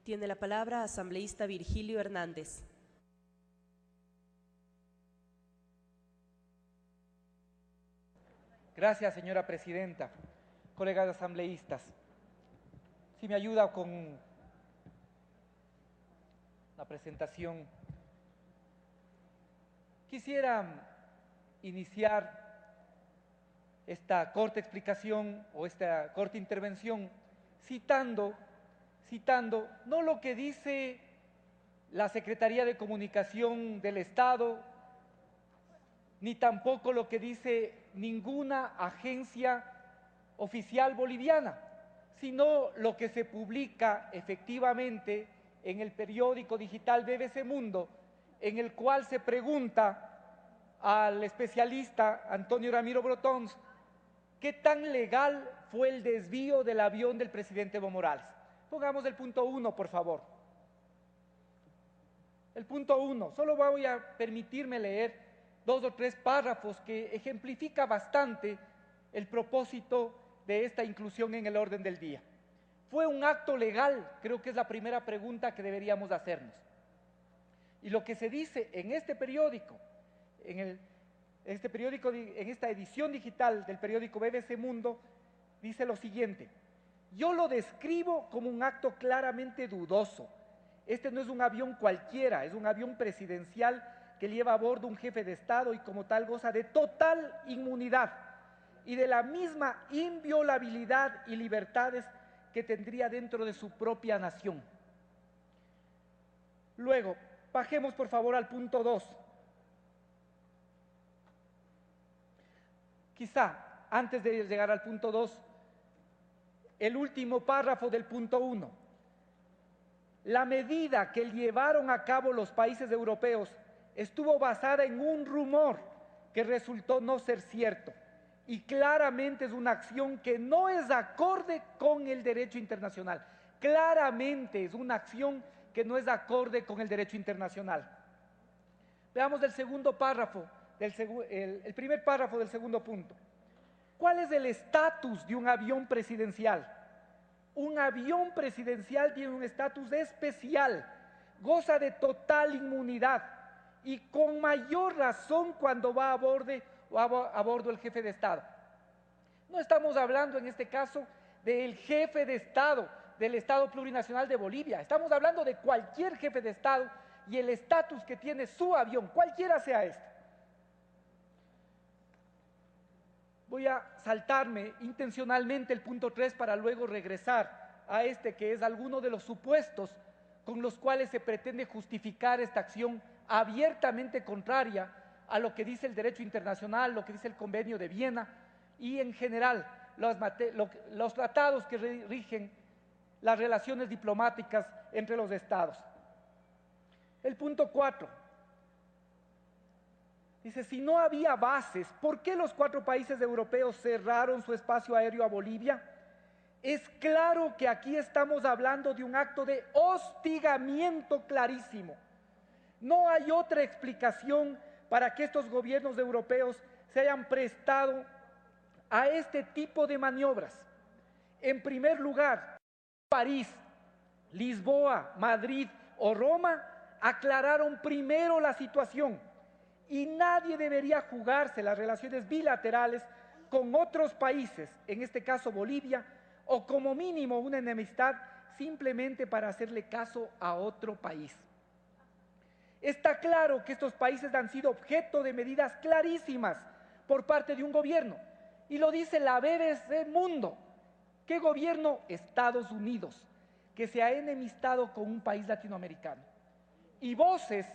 Tiene la palabra asambleísta Virgilio Hernández. Gracias, señora presidenta. Colegas asambleístas, si me ayuda con la presentación. Quisiera iniciar esta corta explicación o esta corta intervención citando no lo que dice la Secretaría de Comunicación del Estado, ni tampoco lo que dice ninguna agencia oficial boliviana, sino lo que se publica efectivamente en el periódico digital BBC Mundo, en el cual se pregunta al especialista Antonio Ramiro Brotons qué tan legal fue el desvío del avión del presidente Evo Morales. Pongamos el punto 1, por favor. El punto 1, solo voy a permitirme leer 2 o 3 párrafos que ejemplifica bastante el propósito de esta inclusión en el orden del día. ¿Fue un acto legal? Creo que es la primera pregunta que deberíamos hacernos. Y lo que se dice en este periódico, en esta edición digital del periódico BBC Mundo, dice lo siguiente: yo lo describo como un acto claramente dudoso. Este no es un avión cualquiera, es un avión presidencial que lleva a bordo un jefe de Estado y como tal goza de total inmunidad y de la misma inviolabilidad y libertades que tendría dentro de su propia nación. Luego, bajemos por favor al punto 2. Quizá, antes de llegar al punto 2, el último párrafo del punto 1. La medida que llevaron a cabo los países europeos estuvo basada en un rumor que resultó no ser cierto y claramente es una acción que no es acorde con el derecho internacional. Claramente es una acción que no es acorde con el derecho internacional. Veamos el segundo párrafo, el primer párrafo del segundo punto. ¿Cuál es el estatus de un avión presidencial? Un avión presidencial tiene un estatus especial, goza de total inmunidad y con mayor razón cuando va a bordo el jefe de Estado. No estamos hablando en este caso del jefe de Estado, del Estado plurinacional de Bolivia, estamos hablando de cualquier jefe de Estado y el estatus que tiene su avión, cualquiera sea este. Voy a saltarme intencionalmente el punto 3 para luego regresar a este que es alguno de los supuestos con los cuales se pretende justificar esta acción abiertamente contraria a lo que dice el derecho internacional, lo que dice el Convenio de Viena y en general los tratados que rigen las relaciones diplomáticas entre los estados. El punto 4. Dice, si no había bases, ¿por qué los 4 países europeos cerraron su espacio aéreo a Bolivia? Es claro que aquí estamos hablando de un acto de hostigamiento clarísimo. No hay otra explicación para que estos gobiernos europeos se hayan prestado a este tipo de maniobras. En primer lugar, París, Lisboa, Madrid o Roma aclararon primero la situación. Y nadie debería jugarse las relaciones bilaterales con otros países, en este caso Bolivia, o como mínimo una enemistad simplemente para hacerle caso a otro país. Está claro que estos países han sido objeto de medidas clarísimas por parte de un gobierno, y lo dice la BBC Mundo. ¿Qué gobierno? Estados Unidos, que se ha enemistado con un país latinoamericano. Y voces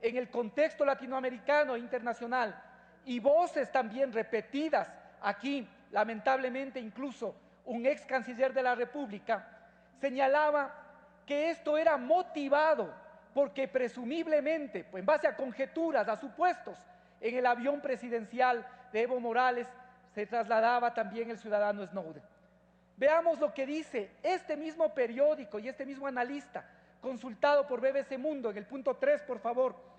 en el contexto latinoamericano e internacional, y voces también repetidas aquí, lamentablemente incluso un ex canciller de la República, señalaba que esto era motivado porque presumiblemente, pues en base a conjeturas, a supuestos, en el avión presidencial de Evo Morales se trasladaba también el ciudadano Snowden. Veamos lo que dice este mismo periódico y este mismo analista, consultado por BBC Mundo, en el punto 3, por favor.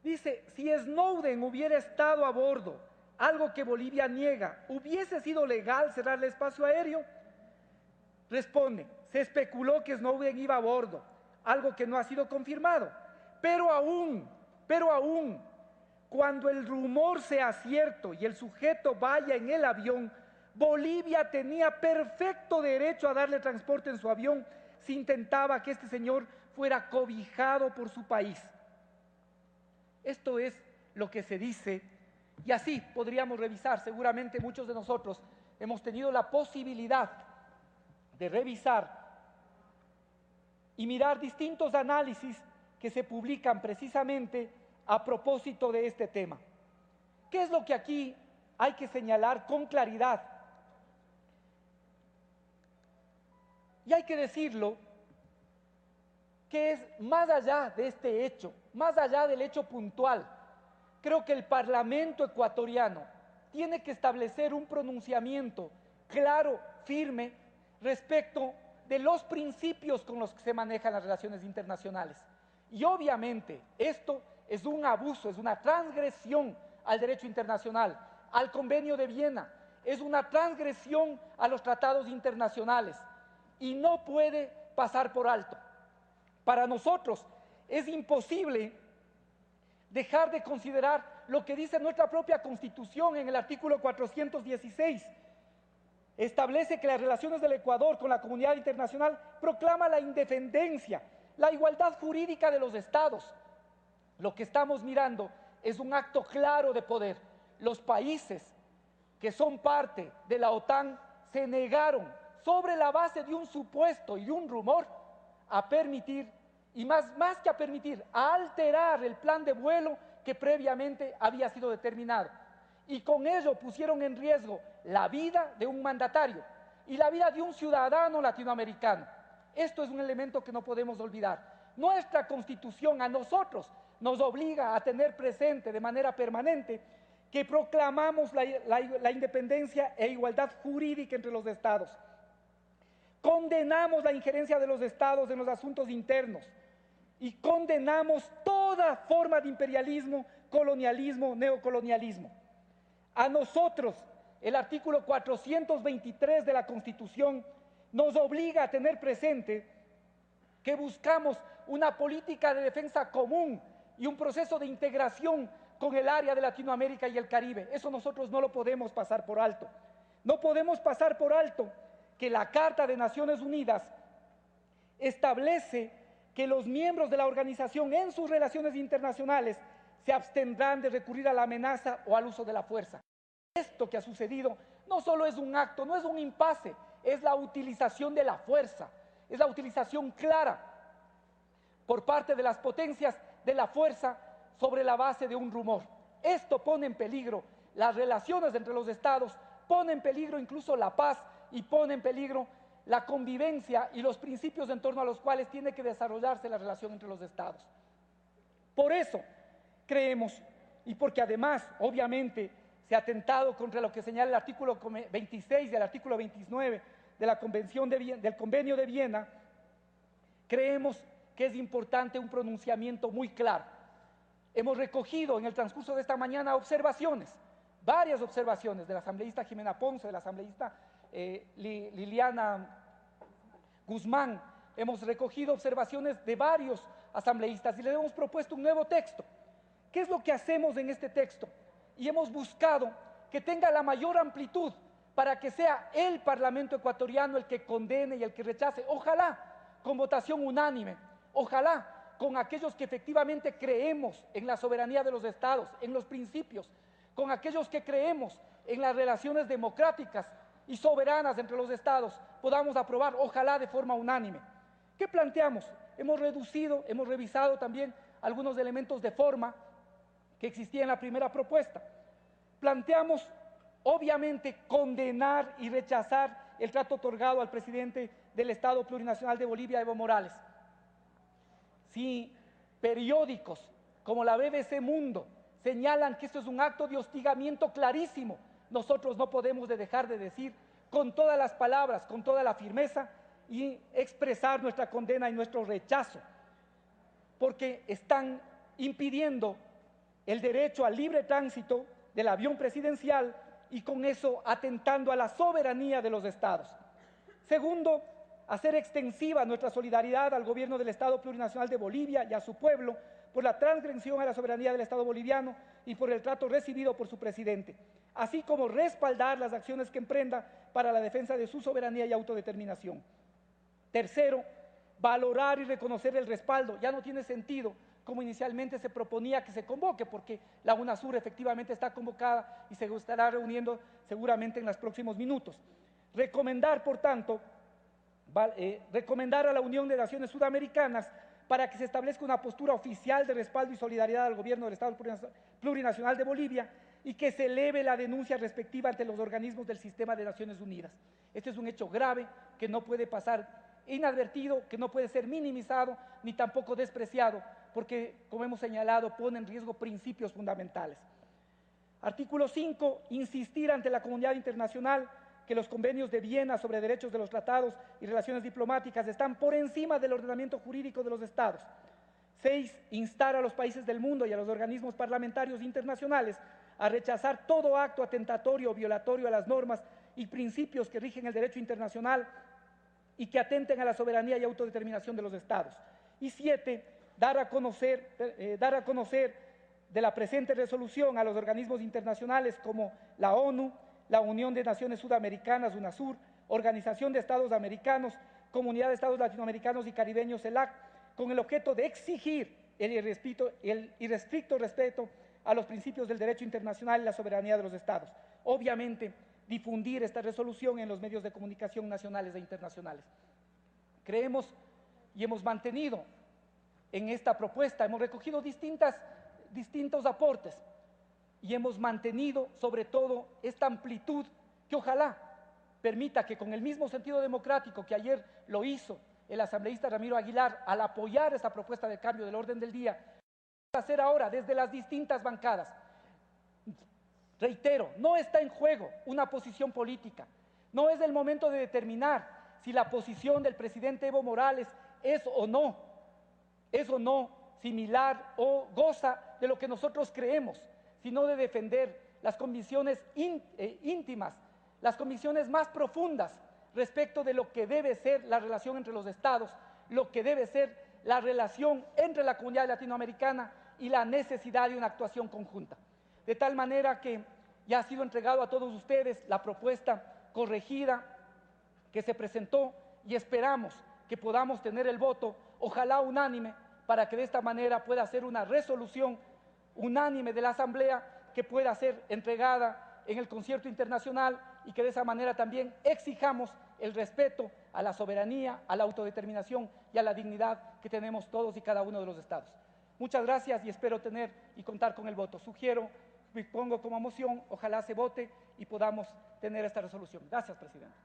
Dice, si Snowden hubiera estado a bordo, algo que Bolivia niega, ¿hubiese sido legal cerrar el espacio aéreo? Responde, se especuló que Snowden iba a bordo, algo que no ha sido confirmado. Pero aún, cuando el rumor sea cierto y el sujeto vaya en el avión, Bolivia tenía perfecto derecho a darle transporte en su avión si intentaba que este señor fuera cobijado por su país. Esto es lo que se dice, y así podríamos revisar. Seguramente muchos de nosotros hemos tenido la posibilidad de revisar y mirar distintos análisis que se publican precisamente a propósito de este tema. ¿Qué es lo que aquí hay que señalar con claridad? Y hay que decirlo, que es más allá de este hecho, más allá del hecho puntual. Creo que el Parlamento ecuatoriano tiene que establecer un pronunciamiento claro, firme, respecto de los principios con los que se manejan las relaciones internacionales. Y obviamente esto es un abuso, es una transgresión al derecho internacional, al Convenio de Viena, es una transgresión a los tratados internacionales y no puede pasar por alto. Para nosotros es imposible dejar de considerar lo que dice nuestra propia Constitución en el artículo 416. Establece que las relaciones del Ecuador con la comunidad internacional proclama la independencia, la igualdad jurídica de los estados. Lo que estamos mirando es un acto claro de poder. Los países que son parte de la OTAN se negaron, sobre la base de un supuesto y de un rumor, a permitir, y más que a permitir, a alterar el plan de vuelo que previamente había sido determinado. Y con ello pusieron en riesgo la vida de un mandatario y la vida de un ciudadano latinoamericano. Esto es un elemento que no podemos olvidar. Nuestra Constitución a nosotros nos obliga a tener presente de manera permanente que proclamamos la independencia e igualdad jurídica entre los estados. Condenamos la injerencia de los estados en los asuntos internos y condenamos toda forma de imperialismo, colonialismo, neocolonialismo. A nosotros, el artículo 423 de la Constitución nos obliga a tener presente que buscamos una política de defensa común y un proceso de integración con el área de Latinoamérica y el Caribe. Eso nosotros no lo podemos pasar por alto. No podemos pasar por alto que la Carta de Naciones Unidas establece que los miembros de la organización en sus relaciones internacionales se abstendrán de recurrir a la amenaza o al uso de la fuerza. Esto que ha sucedido no solo es un acto, no es un impasse, es la utilización de la fuerza, es la utilización clara por parte de las potencias de la fuerza sobre la base de un rumor. Esto pone en peligro las relaciones entre los estados, pone en peligro incluso la paz y pone en peligro la convivencia y los principios en torno a los cuales tiene que desarrollarse la relación entre los estados. Por eso creemos, y porque además, obviamente, se ha atentado contra lo que señala el artículo 26 y el artículo 29 de la del Convenio de Viena, creemos que es importante un pronunciamiento muy claro. Hemos recogido en el transcurso de esta mañana observaciones, varias observaciones de la asambleísta Jimena Ponce, de la asambleísta Liliana Guzmán. Hemos recogido observaciones de varios asambleístas y les hemos propuesto un nuevo texto. ¿Qué es lo que hacemos en este texto? Y hemos buscado que tenga la mayor amplitud para que sea el Parlamento ecuatoriano el que condene y el que rechace, ojalá con votación unánime, ojalá con aquellos que efectivamente creemos en la soberanía de los estados, en los principios, con aquellos que creemos en las relaciones democráticas y soberanas entre los estados, podamos aprobar, ojalá de forma unánime. ¿Qué planteamos? Hemos revisado también algunos elementos de forma que existían en la primera propuesta. Planteamos, obviamente, condenar y rechazar el trato otorgado al presidente del Estado Plurinacional de Bolivia, Evo Morales. Si periódicos como la BBC Mundo señalan que esto es un acto de hostigamiento clarísimo, nosotros no podemos dejar de decir con todas las palabras, con toda la firmeza y expresar nuestra condena y nuestro rechazo, porque están impidiendo el derecho al libre tránsito del avión presidencial y con eso atentando a la soberanía de los estados. Segundo, hacer extensiva nuestra solidaridad al gobierno del Estado Plurinacional de Bolivia y a su pueblo por la transgresión a la soberanía del Estado boliviano y por el trato recibido por su presidente, así como respaldar las acciones que emprenda para la defensa de su soberanía y autodeterminación. Tercero, valorar y reconocer el respaldo. Ya no tiene sentido, como inicialmente se proponía, que se convoque, porque la UNASUR efectivamente está convocada y se estará reuniendo seguramente en los próximos minutos. Recomendar, por tanto, recomendar a la Unión de Naciones Sudamericanas para que se establezca una postura oficial de respaldo y solidaridad al gobierno del Estado Plurinacional de Bolivia y que se eleve la denuncia respectiva ante los organismos del sistema de Naciones Unidas. Este es un hecho grave que no puede pasar inadvertido, que no puede ser minimizado ni tampoco despreciado, porque, como hemos señalado, pone en riesgo principios fundamentales. Artículo 5. Insistir ante la comunidad internacional que los convenios de Viena sobre derechos de los tratados y relaciones diplomáticas están por encima del ordenamiento jurídico de los Estados. 6. Instar a los países del mundo y a los organismos parlamentarios internacionales a rechazar todo acto atentatorio o violatorio a las normas y principios que rigen el derecho internacional y que atenten a la soberanía y autodeterminación de los Estados. Y 7. Dar a conocer de la presente resolución a los organismos internacionales como la ONU, la Unión de Naciones Sudamericanas, UNASUR, Organización de Estados Americanos, Comunidad de Estados Latinoamericanos y Caribeños, CELAC, con el objeto de exigir el irrestricto respeto a los principios del derecho internacional y la soberanía de los Estados. Obviamente, difundir esta resolución en los medios de comunicación nacionales e internacionales. Creemos y hemos mantenido en esta propuesta, hemos recogido distintos aportes, y hemos mantenido sobre todo esta amplitud que ojalá permita que con el mismo sentido democrático que ayer lo hizo el asambleísta Ramiro Aguilar al apoyar esta propuesta de cambio del orden del día, hacer ahora desde las distintas bancadas. Reitero, no está en juego una posición política, no es el momento de determinar si la posición del presidente Evo Morales es o no similar o goza de lo que nosotros creemos, sino de defender las convicciones íntimas, las convicciones más profundas respecto de lo que debe ser la relación entre los Estados, lo que debe ser la relación entre la comunidad latinoamericana y la necesidad de una actuación conjunta. De tal manera que ya ha sido entregado a todos ustedes la propuesta corregida que se presentó y esperamos que podamos tener el voto, ojalá unánime, para que de esta manera pueda ser una resolución unánime de la Asamblea que pueda ser entregada en el concierto internacional y que de esa manera también exijamos el respeto a la soberanía, a la autodeterminación y a la dignidad que tenemos todos y cada uno de los estados. Muchas gracias y espero tener y contar con el voto. Sugiero, pongo como moción, ojalá se vote y podamos tener esta resolución. Gracias, presidente.